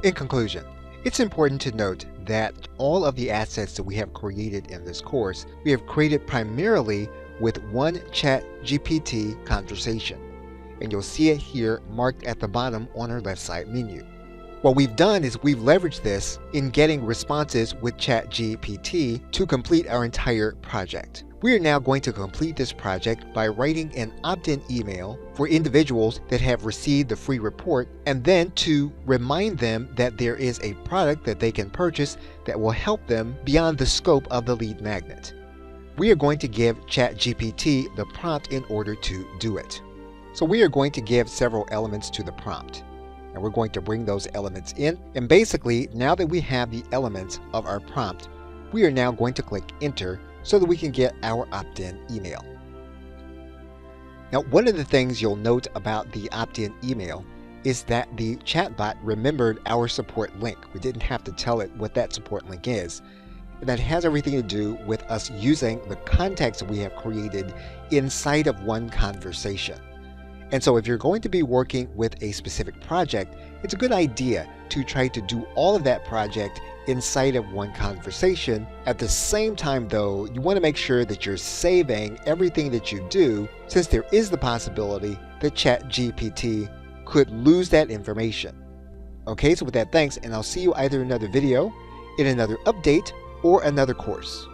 In conclusion, it's important to note that all of the assets that we have created in this course, we have created primarily with one ChatGPT conversation, and you'll see it here marked at the bottom on our left side menu. What we've done is we've leveraged this in getting responses with ChatGPT to complete our entire project. We are now going to complete this project by writing an opt-in email for individuals that have received the free report, and then to remind them that there is a product that they can purchase that will help them beyond the scope of the lead magnet. We are going to give ChatGPT the prompt in order to do it. So we are going to give several elements to the prompt, and we're going to bring those elements in. And basically, now that we have the elements of our prompt, we are now going to click enter so that we can get our opt-in email. Now, one of the things you'll note about the opt-in email is that the chatbot remembered our support link. We didn't have to tell it what that support link is. And that has everything to do with us using the context that we have created inside of one conversation. And so if you're going to be working with a specific project, it's a good idea to try to do all of that project inside of one conversation. At the same time though, you want to make sure that you're saving everything that you do, since there is the possibility that ChatGPT could lose that information. Okay, so with that, thanks, and I'll see you either in another video, in another update, or another course.